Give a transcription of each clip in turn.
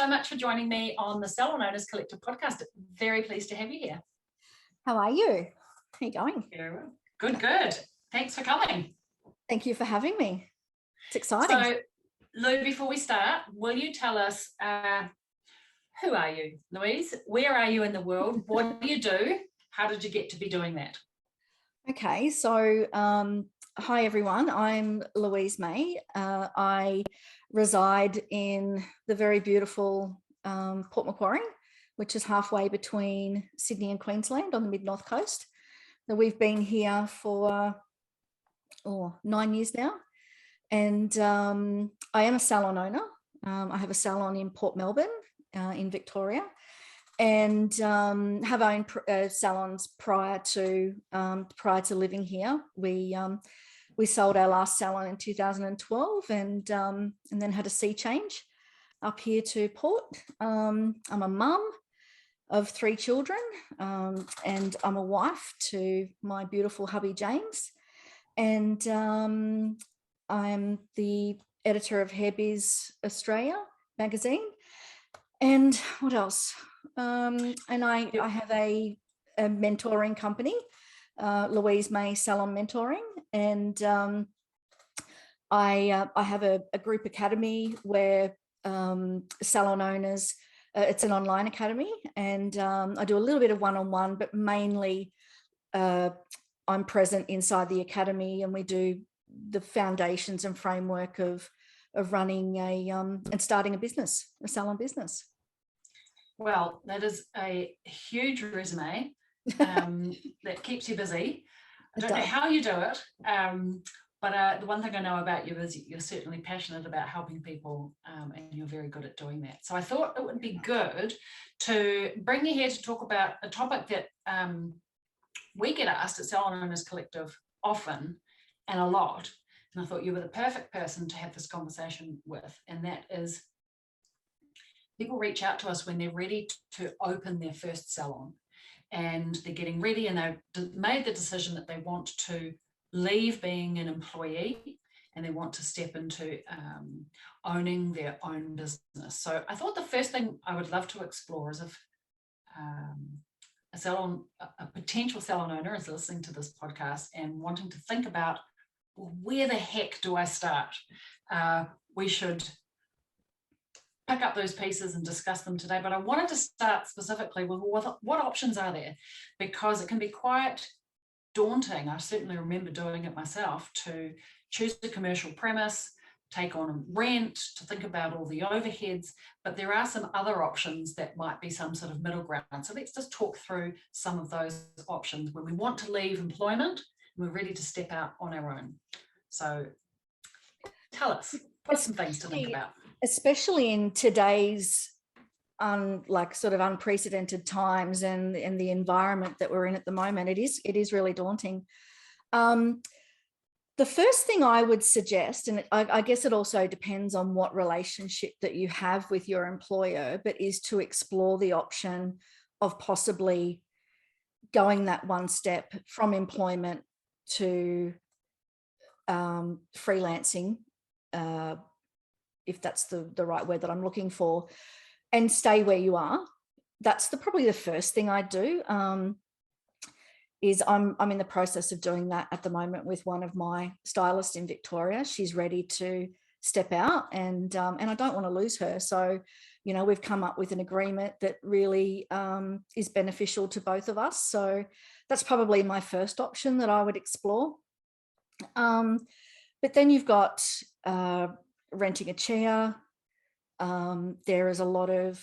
so much for joining me on the Salon Owners Collective podcast. Very pleased to have you here. How are you? How are you going? Very well. Good, good. Thanks for coming. Thank you for having me. It's exciting. So, Lou, before we start, will you tell us who are you, Louise? Where are you in the world? What do you do? How did you get to be doing that? Okay, so hi everyone, I'm Louise May. I reside in the very beautiful Port Macquarie, which is halfway between Sydney and Queensland on the mid-north coast. Now, we've been here for 9 years now, and I am a salon owner. I have a salon in Port Melbourne in Victoria, and have owned salons prior to living here. We sold our last salon in 2012, and then had a sea change up here to Port. I'm a mum of 3 children, and I'm a wife to my beautiful hubby James, and I'm the editor of Hair Biz Australia magazine. And what else? And I have a mentoring company, Louise May Salon Mentoring, and I have a group academy where salon owners, it's an online academy, and I do a little bit of one-on-one, but mainly I'm present inside the academy, and we do the foundations and framework of running and starting a salon business. Well, that is a huge resume that keeps you busy. I don't know how you do it, but the one thing I know about you is you're certainly passionate about helping people, and you're very good at doing that. So I thought it would be good to bring you here to talk about a topic that we get asked at Salon Owners Collective often and a lot. And I thought you were the perfect person to have this conversation with, and that is, people reach out to us when they're ready to open their first salon, and they're getting ready, and they've made the decision that they want to leave being an employee and they want to step into owning their own business. So I thought the first thing I would love to explore is if a potential salon owner is listening to this podcast and wanting to think about, well, where the heck do I start? We should pick up those pieces and discuss them today, but I wanted to start specifically with what options are there, because it can be quite daunting. I certainly remember doing it myself, to choose a commercial premise, take on rent, to think about all the overheads, but there are some other options that might be some sort of middle ground. So let's just talk through some of those options when we want to leave employment and we're ready to step out on our own. So tell us, what are some things to think about? Especially in today's sort of unprecedented times and the environment that we're in at the moment, it is really daunting. The first thing I would suggest, and I guess it also depends on what relationship that you have with your employer, but is to explore the option of possibly going that one step from employment to freelancing, if that's the right word that I'm looking for, and stay where you are. That's probably the first thing I do. Is I'm in the process of doing that at the moment with one of my stylists in Victoria. She's ready to step out, and I don't want to lose her. So, we've come up with an agreement that really is beneficial to both of us. So that's probably my first option that I would explore. But then you've got renting a chair. There is a lot of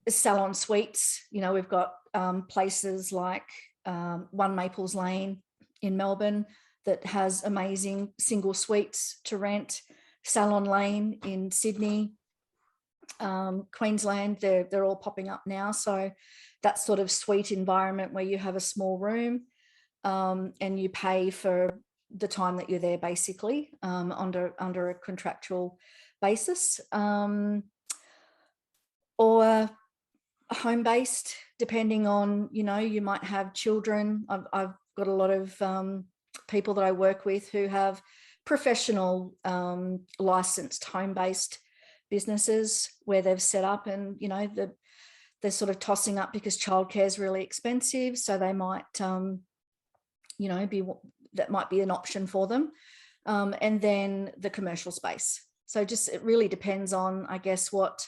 salon suites. We've got places like One Maples Lane in Melbourne that has amazing single suites to rent. Salon Lane in Sydney, Queensland, they're all popping up now. So that sort of suite environment where you have a small room, and you pay for the time that you're there, basically, under a contractual basis, or home-based, depending on, you might have children. I've got a lot of people that I work with who have professional licensed home-based businesses where they've set up, and they're sort of tossing up because childcare is really expensive, so they might that might be an option for them. And then the commercial space. So just it really depends on, I guess, what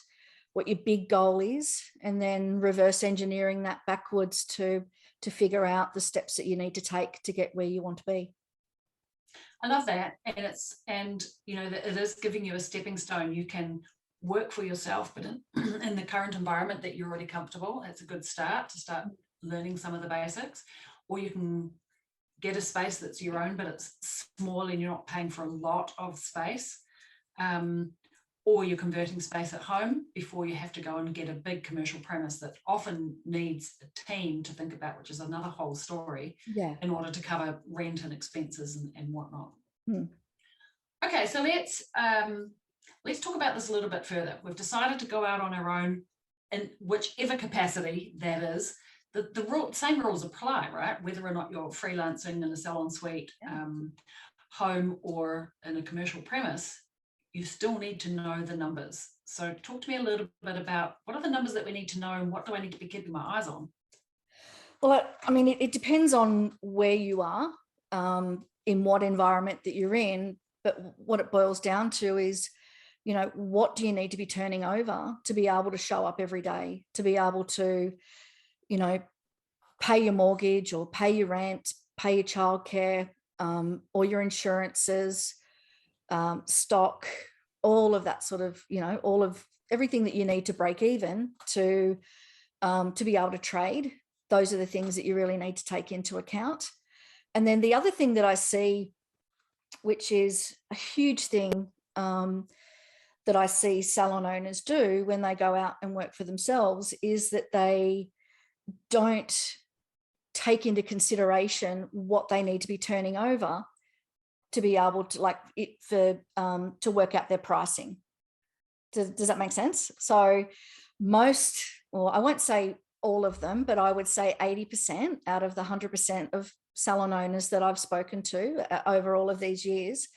your big goal is, and then reverse engineering that backwards to figure out the steps that you need to take to get where you want to be. I love that. And it is giving you a stepping stone. You can work for yourself, but in the current environment that you're already comfortable, it's a good start to start learning some of the basics. Or you can get a space that's your own, but it's small and you're not paying for a lot of space. Or you're converting space at home before you have to go and get a big commercial premise that often needs a team to think about, which is another whole story, in order to cover rent and expenses and whatnot. Okay, so let's talk about this a little bit further. We've decided to go out on our own in whichever capacity that is. The same rules apply, right? Whether or not you're freelancing in a salon suite, home, or in a commercial premise, you still need to know the numbers. So talk to me a little bit about what are the numbers that we need to know, and what do I need to be keeping my eyes on? Well, I mean, it depends on where you are, in what environment that you're in, but what it boils down to is, what do you need to be turning over to be able to show up every day, to be able to, pay your mortgage or pay your rent, pay your childcare, or your insurances, stock, all of that sort of, all of everything that you need to break even to be able to trade. Those are the things that you really need to take into account. And then the other thing that I see, which is a huge thing that I see salon owners do when they go out and work for themselves, is that they don't take into consideration what they need to be turning over to be able to to work out their pricing. Does that make sense? So most, or I won't say all of them, but I would say 80% out of the 100% of salon owners that I've spoken to over all of these years,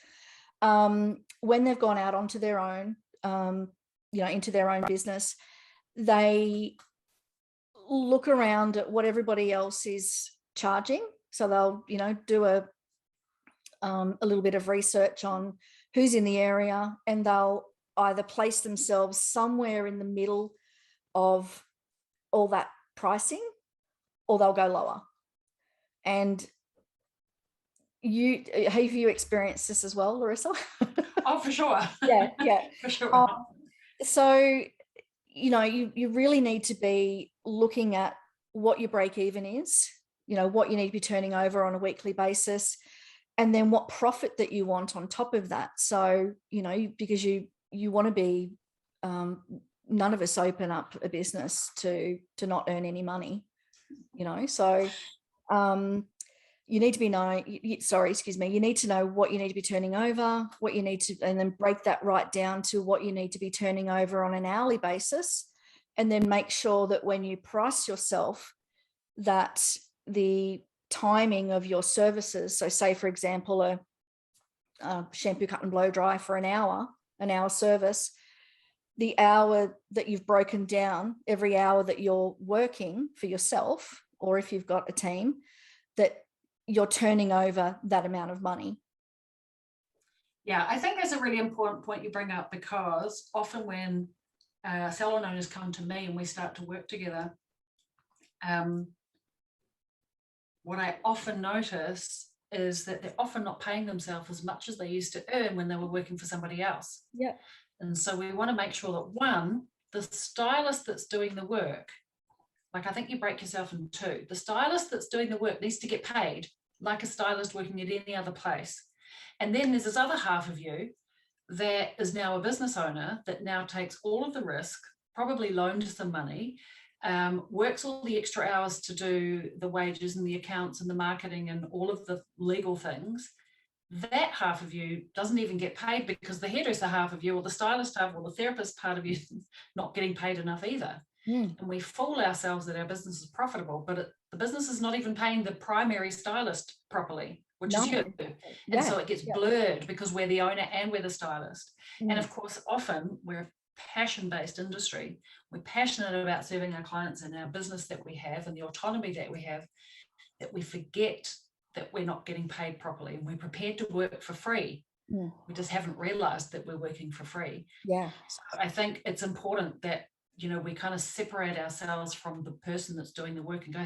when they've gone out onto their own, into their own business, they look around at what everybody else is charging. So they'll, do a little bit of research on who's in the area, and they'll either place themselves somewhere in the middle of all that pricing, or they'll go lower. And have you experienced this as well, Larissa? Oh, for sure. Yeah. For sure. So, you really need to be looking at what your break even is, what you need to be turning over on a weekly basis, and then what profit that you want on top of that. So, because you want to be, none of us open up a business to not earn any money, so you need to be you need to know what you need to be turning over, what you need to, and then break that right down to what you need to be turning over on an hourly basis. And then make sure that when you price yourself, that the timing of your services, so say for example a shampoo, cut and blow dry for an hour service, the hour that you've broken down, every hour that you're working for yourself, or if you've got a team, that you're turning over that amount of money. Yeah, I think that's a really important point you bring up, because often when salon owners come to me and we start to work together, what I often notice is that they're often not paying themselves as much as they used to earn when they were working for somebody else. Yeah. And so we want to make sure that, one, the stylist that's doing the work, I think you break yourself in two. The stylist that's doing the work needs to get paid like a stylist working at any other place. And then there's this other half of you that is now a business owner that now takes all of the risk, probably loaned some money, works all the extra hours to do the wages and the accounts and the marketing and all of the legal things. That half of you doesn't even get paid, because the hairdresser half of you, or the stylist half, or the therapist part of you is not getting paid enough either. And we fool ourselves that our business is profitable, but the business is not even paying the primary stylist properly. which is you. And so it gets yeah. blurred because we're the owner and we're the stylist. Mm. And of course, often we're a passion-based industry. We're passionate about serving our clients and our business that we have and the autonomy that we have, that we forget that we're not getting paid properly, and we're prepared to work for free. Mm. We just haven't realized that we're working for free. Yeah. So I think it's important that, you know, we kind of separate ourselves from the person that's doing the work and go,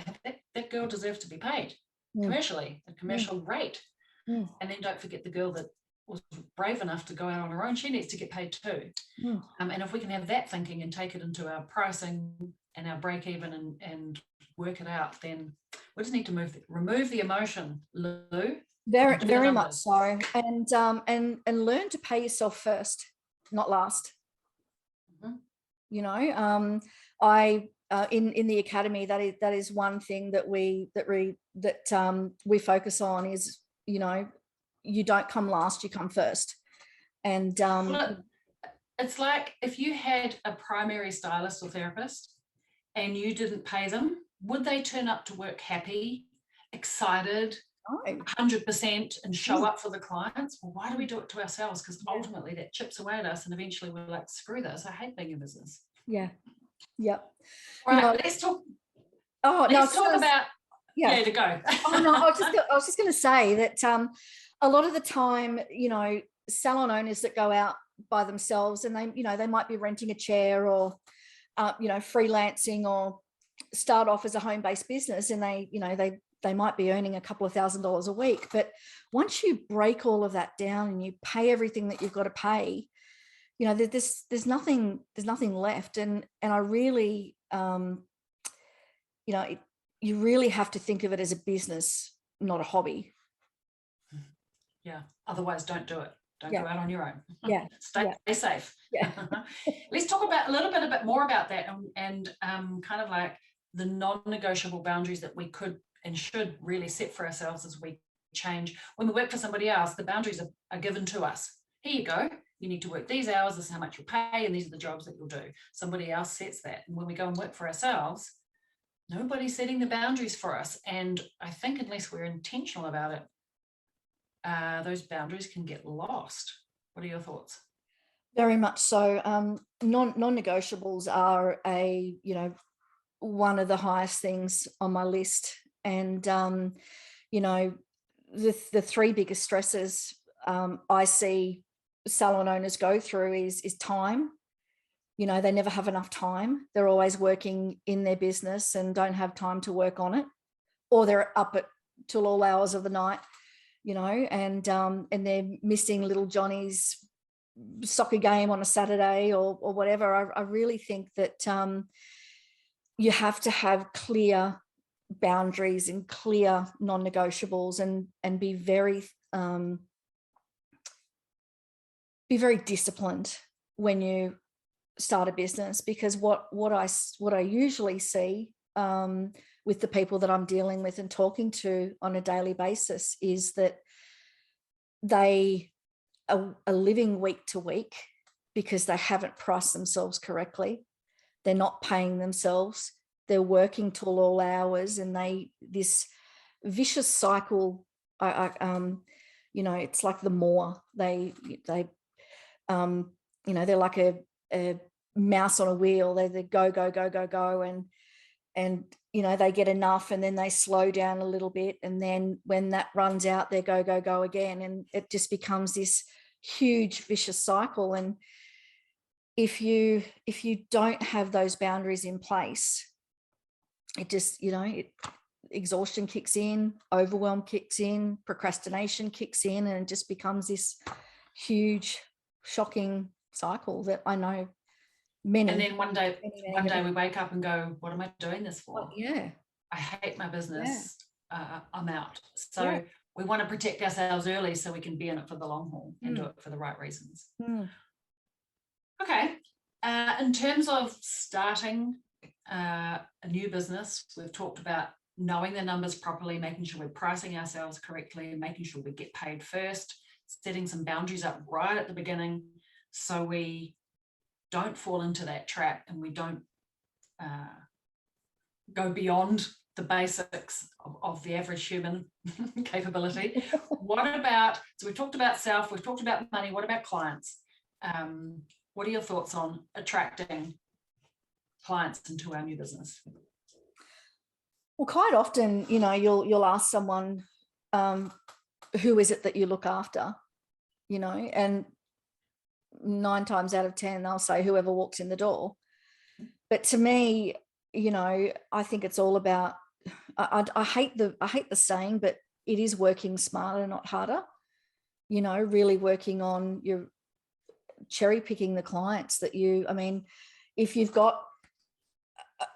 that girl deserves to be paid commercially, a commercial rate. And then don't forget the girl that was brave enough to go out on her own. She needs to get paid too. And if we can have that thinking and take it into our pricing and our break even and work it out, then we just need to remove the emotion, Lou. Very much so. And learn to pay yourself first, not last. You know, in the academy, that is one thing that we focus on is, you know, you don't come last, you come first. And well, it's like if you had a primary stylist or therapist and you didn't pay them, would they turn up to work happy, excited, 100% and show up for the clients? Well, why do we do it to ourselves? Because ultimately that chips away at us, and eventually we're like, screw this, I hate being in business. Yeah. Yep. All right, let's talk. Let's talk about to go. I was just going to say that a lot of the time, you know, salon owners that go out by themselves, and they might be renting a chair or freelancing or start off as a home-based business, and they might be earning a couple of $1,000s a week. But once you break all of that down and you pay everything that you've got to pay, you know, there's nothing left. And I really, you really have to think of it as a business, not a hobby. Yeah. Otherwise, don't do it. Don't go out on your own. Yeah. Stay safe. Yeah. Let's talk about a bit more about that and kind of like the non-negotiable boundaries that we could and should really set for ourselves as we change. When we work for somebody else, the boundaries are given to us. Here you go. You need to work these hours. This is how much you'll pay, and these are the jobs that you'll do. Somebody else sets that. And when we go and work for ourselves, nobody's setting the boundaries for us. And I think unless we're intentional about it, those boundaries can get lost. What are your thoughts? Very much so. Non-negotiables are one of the highest things on my list. And, the three biggest stresses I see salon owners go through is time. You know, they never have enough time. They're always working in their business and don't have time to work on it, or they're up till all hours of the night, you know, and they're missing little Johnny's soccer game on a Saturday or whatever. I really think that you have to have clear boundaries and clear non-negotiables and be very disciplined when you start a business, because what I usually see with the people that I'm dealing with and talking to on a daily basis is that they are living week to week because they haven't priced themselves correctly. They're not paying themselves. They're working till all hours, and this vicious cycle. It's like the more they're like a mouse on a wheel. They go, and they get enough, and then they slow down a little bit, and then when that runs out, they go again, and it just becomes this huge vicious cycle. And if you don't have those boundaries in place, it just, exhaustion kicks in, overwhelm kicks in, procrastination kicks in, and it just becomes this huge, shocking cycle that I know many. And then one day we wake up and go, what am I doing this for? Oh, yeah. I hate my business. Yeah. I'm out. So we want to protect ourselves early so we can be in it for the long haul and do it for the right reasons. Okay. In terms of starting a new business, we've talked about knowing the numbers properly, making sure we're pricing ourselves correctly, and making sure we get paid first, setting some boundaries up right at the beginning so we don't fall into that trap and we don't go beyond the basics of the average human capability. What about, so we've talked about self, we've talked about money, what about clients? What are your thoughts on attracting clients into our new business? Well, quite often, you know, you'll ask someone, who is it that you look after, you know, and 9 times out of 10, they'll say whoever walks in the door. But to me, you know, I think it's all about, I hate the saying, but it is working smarter, not harder, you know, really working on your cherry picking the clients that you, I mean, if you've got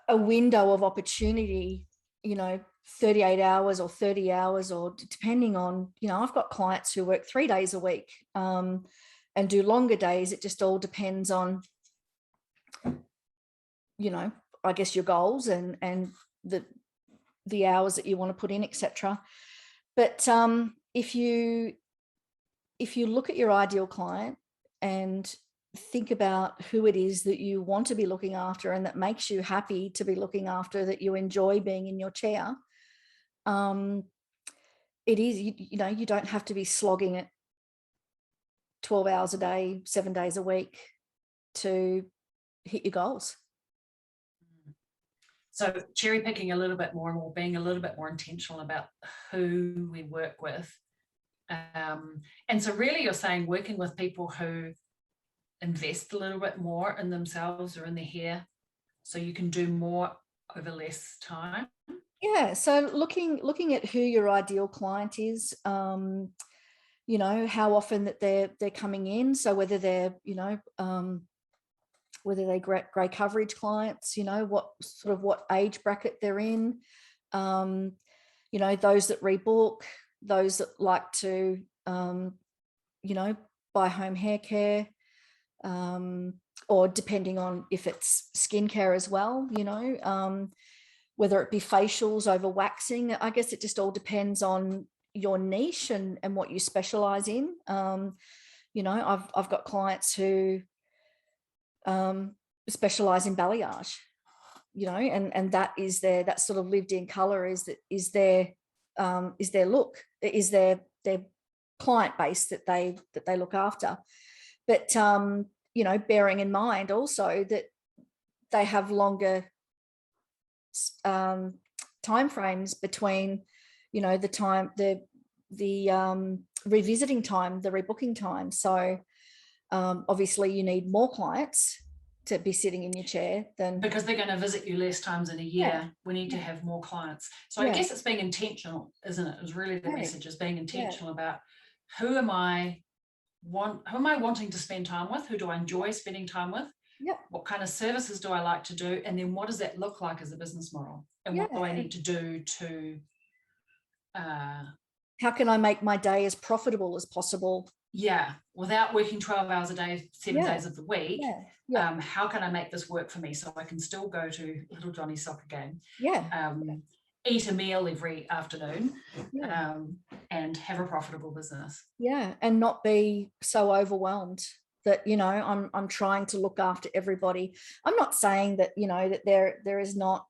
a window of opportunity, you know, 38 hours or 30 hours, or depending on, you know, I've got clients who work 3 days a week and do longer days. It just all depends on, you know, I guess your goals and the hours that you want to put in, etc. But if you look at your ideal client and think about who it is that you want to be looking after and that makes you happy to be looking after, that you enjoy being in your chair, it is, you know, you don't have to be slogging it 12 hours a day, 7 days a week to hit your goals. So cherry picking a little bit more and more, being a little bit more intentional about who we work with. And so really you're saying working with people who invest a little bit more in themselves or in their hair, so you can do more over less time. Yeah, so looking at who your ideal client is, you know, how often that they're coming in, so whether they're, you know, whether they're grey coverage clients, you know, what age bracket they're in, you know, those that rebook, those that like to, you know, buy home hair care, or depending on if it's skincare as well, you know, whether it be facials over waxing. I guess it just all depends on your niche and what you specialize in. You know, I've got clients who specialize in balayage, you know, and that is that sort of lived in color is their look, is their client base that they look after. But you know, bearing in mind also that they have longer time frames between, you know, the revisiting time, the rebooking time. So obviously you need more clients to be sitting in your chair than, because they're going to visit you less times in a year. We need to have more clients. So I guess it's being intentional, isn't it? It's really the message, is being intentional about who am I wanting to spend time with? Who do I enjoy spending time with? What kind of services do I like to do? And then what does that look like as a business model? And what do I need to do to how can I make my day as profitable as possible? Without working 12 hours a day, 7 days of the week. How can I make this work for me so I can still go to little Johnny's soccer game, eat a meal every afternoon, and have a profitable business? And not be so overwhelmed that, you know, I'm trying to look after everybody. I'm not saying that, you know, that there is not,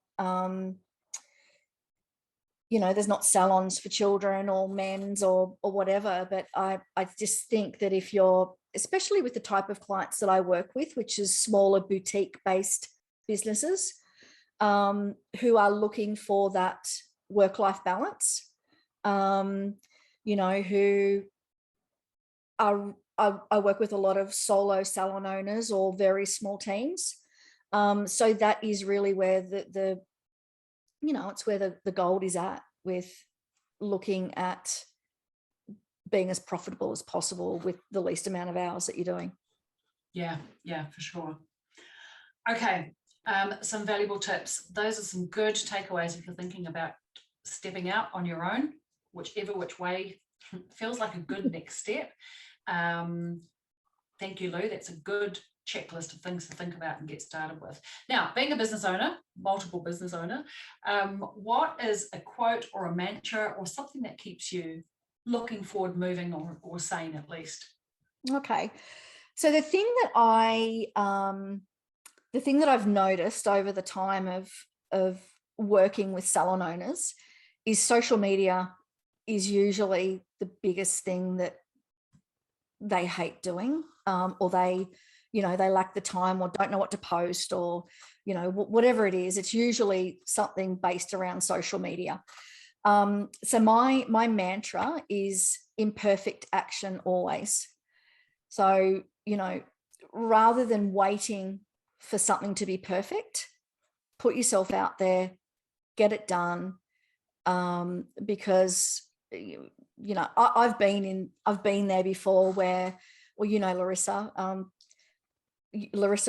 you know, there's not salons for children or men's or whatever, but I just think that if you're, especially with the type of clients that I work with, which is smaller boutique based businesses, who are looking for that work-life balance, you know, who are, I work with a lot of solo salon owners or very small teams. So that is really where the you know, it's where the gold is at, with looking at being as profitable as possible with the least amount of hours that you're doing. Yeah, for sure. Okay, some valuable tips. Those are some good takeaways if you're thinking about stepping out on your own, which way feels like a good next step. Thank you, Lou. That's a good checklist of things to think about and get started with. Now, being a business owner, multiple business owner, what is a quote or a mantra or something that keeps you looking forward, moving, or sane at least? Okay, so the thing that I've noticed over the time of working with salon owners is social media is usually the biggest thing that they hate doing, or they lack the time or don't know what to post, or whatever it is. It's usually something based around social media. So my mantra is imperfect action always. So rather than waiting for something to be perfect, put yourself out there, get it done, because I've been there before where, Larissa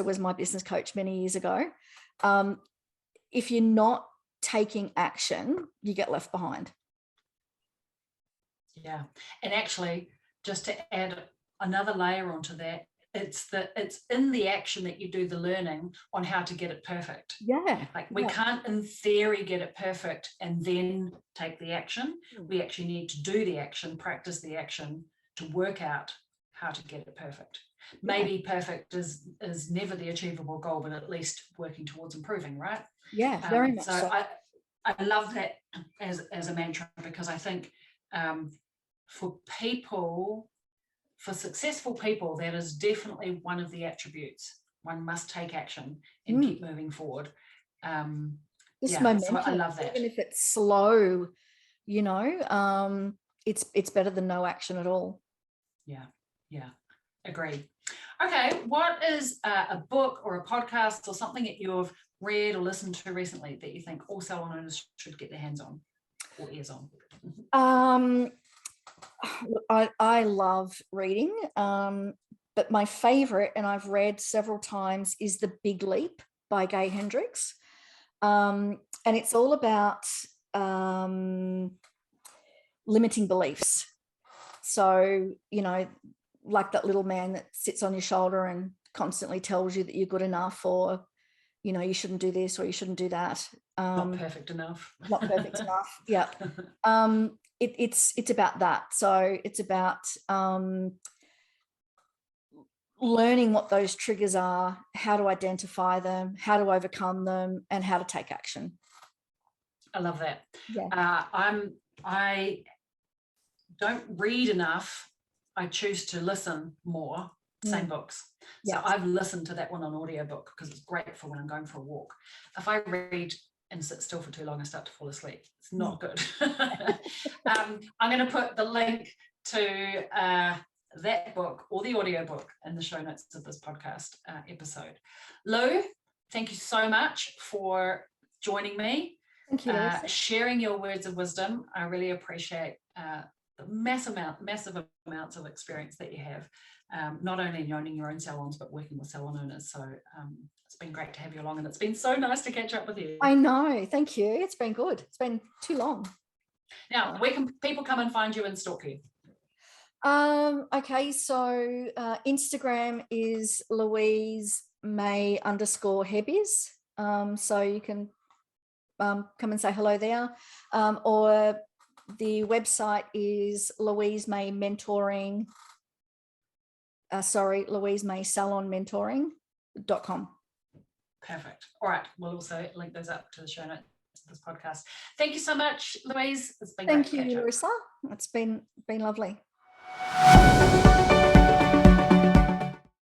was my business coach many years ago. If you're not taking action, you get left behind. Yeah. And actually, just to add another layer onto that, it's in the action that you do the learning on how to get it perfect. Yeah. Like we can't in theory get it perfect and then take the action. We actually need to do the action, practice the action to work out how to get it perfect. Maybe perfect is never the achievable goal, but at least working towards improving, right? Yeah, very much so. I love that as a mantra, because I think for successful people, that is definitely one of the attributes. One must take action and keep moving forward. Momentum, so I love that. Even if it's slow, it's better than no action at all. Yeah, agreed. Okay, what is a book or a podcast or something that you've read or listened to recently that you think all salon owners should get their hands on or ears on? I love reading, but my favorite, and I've read several times, is The Big Leap by Gay Hendricks. And it's all about limiting beliefs. So, like that little man that sits on your shoulder and constantly tells you that you're good enough, or, you shouldn't do this or you shouldn't do that. Not perfect enough. Not perfect enough. Yeah. It's about that. So it's about learning what those triggers are, how to identify them, how to overcome them, and how to take action. I love that. Yeah. I don't read enough. I choose to listen more. Same books. So I've listened to that one on audiobook because it's great for when I'm going for a walk. If I read and sit still for too long, I start to fall asleep. It's not good. I'm going to put the link to that book or the audiobook in the show notes of this podcast episode. Lou, thank you so much for joining me. Thank you, sharing your words of wisdom. I really appreciate the massive amounts of experience that you have, not only in owning your own salons, but working with salon owners. So it's been great to have you along, and it's been so nice to catch up with you. I know. Thank you. It's been good. It's been too long. Now, where can people come and find you and stalk you? Okay, so Instagram is Louise May _Hair Biz. So you can come and say hello there. Or the website is Louise May Mentoring. Louise May Salon Mentoring.com. Perfect. All right. We'll also link those up to the show notes of this podcast. Thank you so much, Louise. It's been great. Thank you, Larissa. It's been lovely.